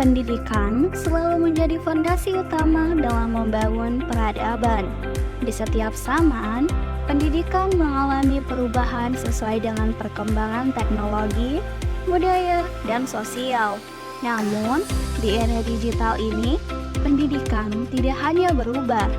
Pendidikan selalu menjadi fondasi utama dalam membangun peradaban. Di setiap zaman, pendidikan mengalami perubahan sesuai dengan perkembangan teknologi, budaya, dan sosial. Namun, di era digital ini, pendidikan tidak hanya berubah,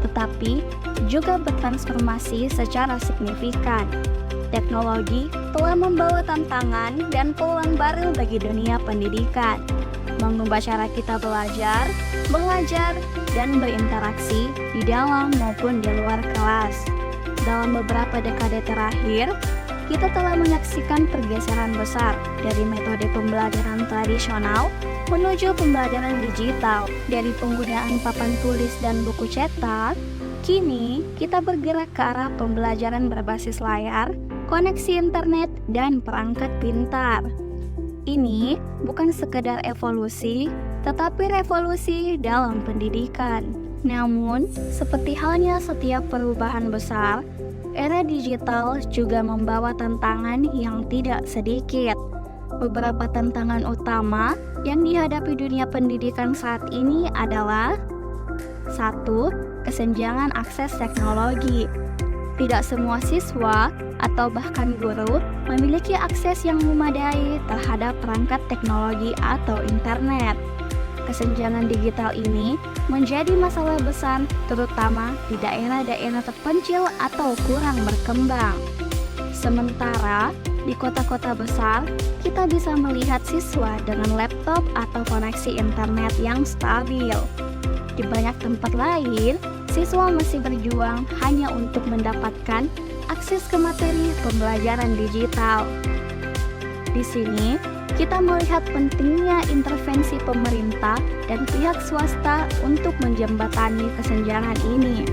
tetapi juga bertransformasi secara signifikan. Teknologi telah membawa tantangan dan peluang baru bagi dunia pendidikan, mengubah cara kita belajar, mengajar, dan berinteraksi di dalam maupun di luar kelas. Dalam beberapa dekade terakhir, kita telah menyaksikan pergeseran besar dari metode pembelajaran tradisional menuju pembelajaran digital. Dari penggunaan papan tulis dan buku cetak, kini kita bergerak ke arah pembelajaran berbasis layar, koneksi internet, dan perangkat pintar. Ini bukan sekedar evolusi, tetapi revolusi dalam pendidikan. Namun, seperti halnya setiap perubahan besar, era digital juga membawa tantangan yang tidak sedikit. Beberapa tantangan utama yang dihadapi dunia pendidikan saat ini adalah 1. Kesenjangan akses teknologi. Tidak semua siswa atau bahkan guru memiliki akses yang memadai terhadap perangkat teknologi atau internet. Kesenjangan digital ini menjadi masalah besar terutama di daerah-daerah terpencil atau kurang berkembang. Sementara di kota-kota besar, kita bisa melihat siswa dengan laptop atau koneksi internet yang stabil. Di banyak tempat lain, siswa masih berjuang hanya untuk mendapatkan akses ke materi pembelajaran digital. Di sini, kita melihat pentingnya intervensi pemerintah dan pihak swasta untuk menjembatani kesenjangan ini.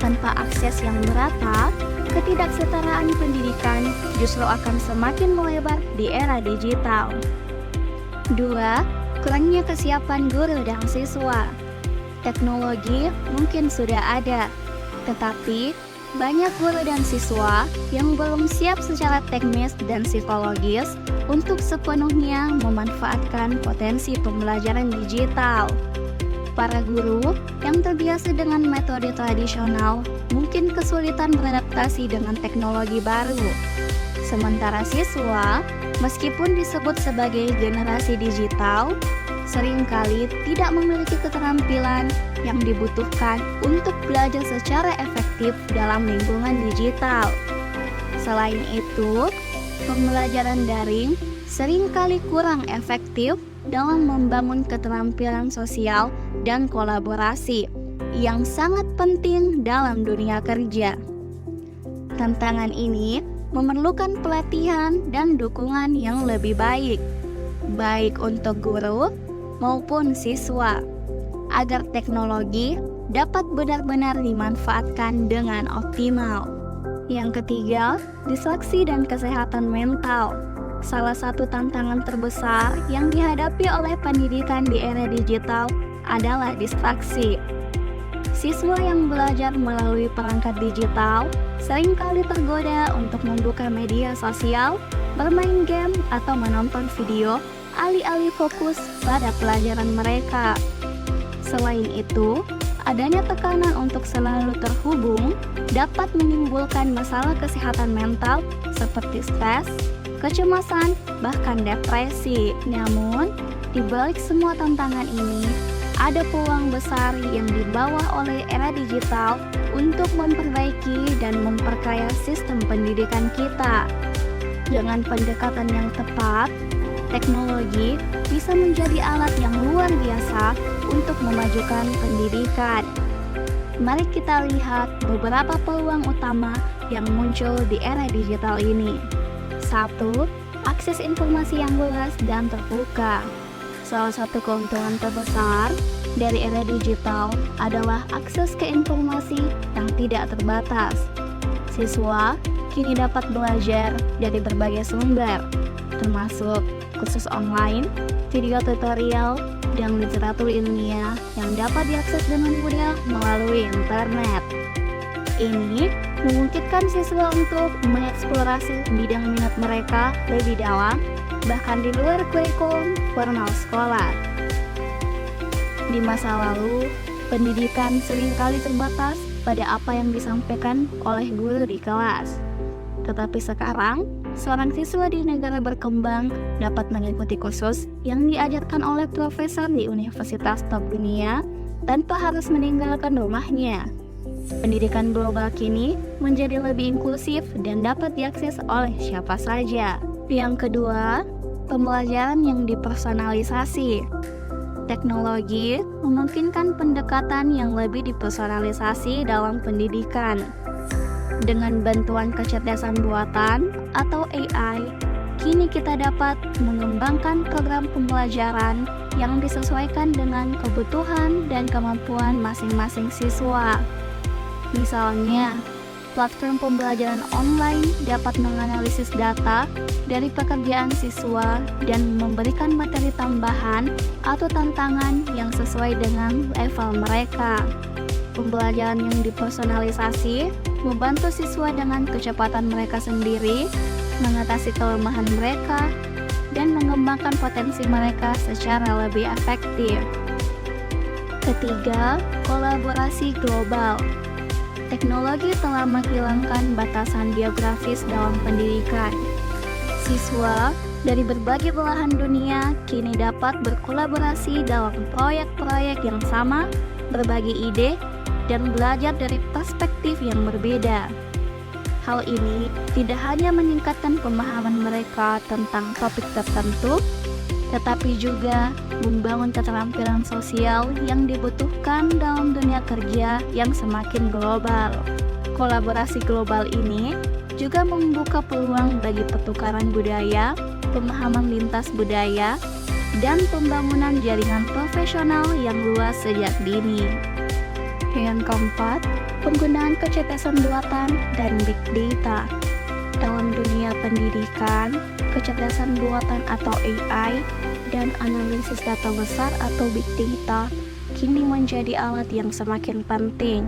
Tanpa akses yang merata, ketidaksetaraan pendidikan justru akan semakin melebar di era digital. 2. Kurangnya kesiapan guru dan siswa. Teknologi mungkin sudah ada, tetapi banyak guru dan siswa yang belum siap secara teknis dan psikologis untuk sepenuhnya memanfaatkan potensi pembelajaran digital. Para guru yang terbiasa dengan metode tradisional mungkin kesulitan beradaptasi dengan teknologi baru. Sementara siswa, meskipun disebut sebagai generasi digital, seringkali tidak memiliki keterampilan yang dibutuhkan untuk belajar secara efektif dalam lingkungan digital. Selain itu, pembelajaran daring seringkali kurang efektif dalam membangun keterampilan sosial dan kolaborasi yang sangat penting dalam dunia kerja. Tantangan ini memerlukan pelatihan dan dukungan yang lebih baik untuk guru maupun siswa, agar teknologi dapat benar-benar dimanfaatkan dengan optimal. Yang ketiga, distraksi dan kesehatan mental. Salah satu tantangan terbesar yang dihadapi oleh pendidikan di era digital adalah distraksi. Siswa yang belajar melalui perangkat digital seringkali tergoda untuk membuka media sosial, bermain game, atau menonton video alih-alih fokus pada pelajaran mereka. Selain itu, adanya tekanan untuk selalu terhubung dapat menimbulkan masalah kesehatan mental seperti stres, kecemasan, bahkan depresi. Namun, di balik semua tantangan ini, ada peluang besar yang dibawa oleh era digital untuk memperbaiki dan memperkaya sistem pendidikan kita. Dengan pendekatan yang tepat, teknologi bisa menjadi alat yang luar biasa untuk memajukan pendidikan. Mari kita lihat beberapa peluang utama yang muncul di era digital ini. 1. Akses informasi yang luas dan terbuka. Salah satu keuntungan terbesar dari era digital adalah akses ke informasi yang tidak terbatas. Siswa kini dapat belajar dari berbagai sumber, termasuk kursus online, video tutorial, dan literatur ilmiah yang dapat diakses dengan mudah melalui internet. Ini memungkinkan siswa untuk mengeksplorasi bidang minat mereka lebih dalam, bahkan di luar kurikulum formal sekolah. Di masa lalu, pendidikan seringkali terbatas pada apa yang disampaikan oleh guru di kelas. Tetapi sekarang, seorang siswa di negara berkembang dapat mengikuti kursus yang diajarkan oleh profesor di universitas top dunia tanpa harus meninggalkan rumahnya. Pendidikan global kini menjadi lebih inklusif dan dapat diakses oleh siapa saja. Yang kedua, pembelajaran yang dipersonalisasi. Teknologi memungkinkan pendekatan yang lebih dipersonalisasi dalam pendidikan. Dengan bantuan kecerdasan buatan atau AI, kini kita dapat mengembangkan program pembelajaran yang disesuaikan dengan kebutuhan dan kemampuan masing-masing siswa. Misalnya, platform pembelajaran online dapat menganalisis data dari pekerjaan siswa dan memberikan materi tambahan atau tantangan yang sesuai dengan level mereka. Pembelajaran yang dipersonalisasi membantu siswa dengan kecepatan mereka sendiri, mengatasi kelemahan mereka, dan mengembangkan potensi mereka secara lebih efektif. Ketiga, kolaborasi global. Teknologi telah menghilangkan batasan geografis dalam pendidikan. Siswa dari berbagai belahan dunia kini dapat berkolaborasi dalam proyek-proyek yang sama, berbagi ide, dan belajar dari perspektif yang berbeda. Hal ini tidak hanya meningkatkan pemahaman mereka tentang topik tertentu, tetapi juga membangun keterampilan sosial yang dibutuhkan dalam dunia kerja yang semakin global. Kolaborasi global ini juga membuka peluang bagi pertukaran budaya, pemahaman lintas budaya, dan pembangunan jaringan profesional yang luas sejak dini. Yang keempat, penggunaan kecerdasan buatan dan big data. Dalam dunia pendidikan, kecerdasan buatan atau AI dan analisis data besar atau big data kini menjadi alat yang semakin penting.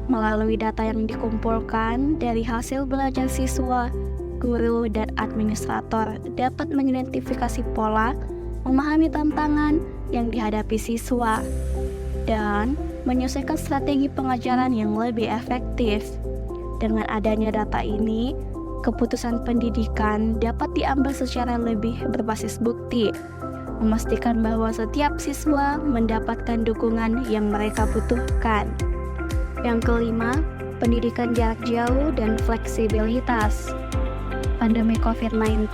Melalui data yang dikumpulkan dari hasil belajar siswa, guru, dan administrator dapat mengidentifikasi pola, memahami tantangan yang dihadapi siswa, dan menyesuaikan strategi pengajaran yang lebih efektif. Dengan adanya data ini, keputusan pendidikan dapat diambil secara lebih berbasis bukti, memastikan bahwa setiap siswa mendapatkan dukungan yang mereka butuhkan. Yang kelima, pendidikan jarak jauh dan fleksibilitas. Pandemi COVID-19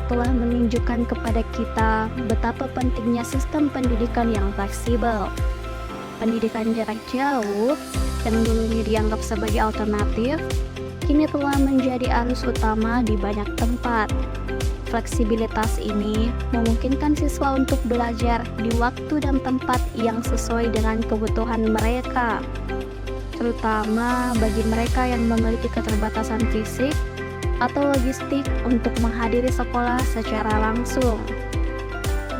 telah menunjukkan kepada kita betapa pentingnya sistem pendidikan yang fleksibel. Pendidikan jarak jauh yang dulunya dianggap sebagai alternatif, kini telah menjadi arus utama di banyak tempat. Fleksibilitas ini memungkinkan siswa untuk belajar di waktu dan tempat yang sesuai dengan kebutuhan mereka, terutama bagi mereka yang memiliki keterbatasan fisik atau logistik untuk menghadiri sekolah secara langsung.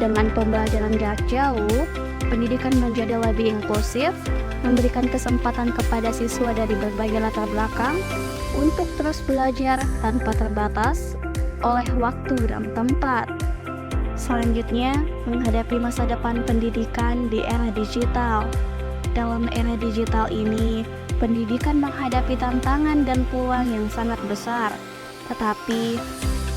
Dengan pembelajaran jarak jauh, pendidikan menjadi lebih inklusif, memberikan kesempatan kepada siswa dari berbagai latar belakang untuk terus belajar tanpa terbatas oleh waktu dan tempat. Selanjutnya, menghadapi masa depan pendidikan di era digital. Dalam era digital ini, pendidikan menghadapi tantangan dan peluang yang sangat besar. Tetapi,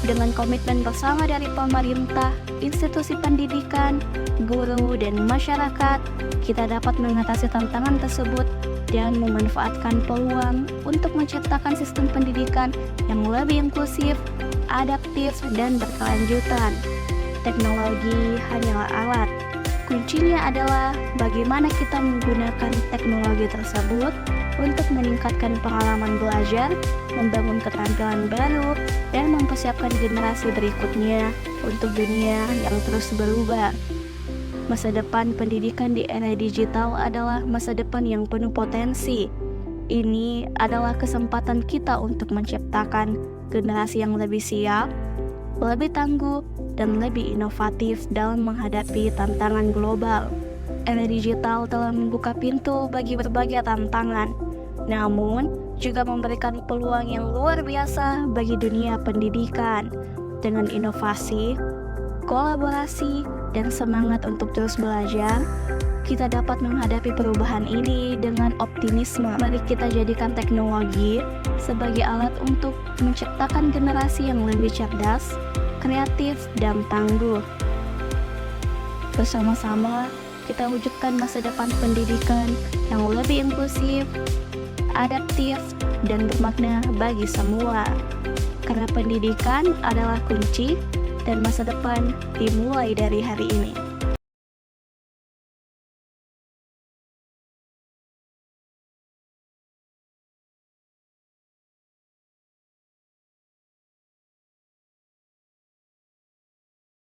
dengan komitmen bersama dari pemerintah, institusi pendidikan, guru, dan masyarakat, kita dapat mengatasi tantangan tersebut dan memanfaatkan peluang untuk menciptakan sistem pendidikan yang lebih inklusif, adaptif, dan berkelanjutan. Teknologi hanyalah alat. Kuncinya adalah bagaimana kita menggunakan teknologi tersebut untuk meningkatkan pengalaman belajar, membangun keterampilan baru, dan mempersiapkan generasi berikutnya untuk dunia yang terus berubah. Masa depan pendidikan di era digital adalah masa depan yang penuh potensi. Ini adalah kesempatan kita untuk menciptakan generasi yang lebih siap, lebih tangguh, dan lebih inovatif dalam menghadapi tantangan global. Era digital telah membuka pintu bagi berbagai tantangan. Namun, juga memberikan peluang yang luar biasa bagi dunia pendidikan. Dengan inovasi, kolaborasi, dan semangat untuk terus belajar, kita dapat menghadapi perubahan ini dengan optimisme. Mari kita jadikan teknologi sebagai alat untuk menciptakan generasi yang lebih cerdas, kreatif, dan tangguh. Bersama-sama, kita wujudkan masa depan pendidikan yang lebih inklusif, adaptif, dan bermakna bagi semua. Karena pendidikan adalah kunci dan masa depan dimulai dari hari ini.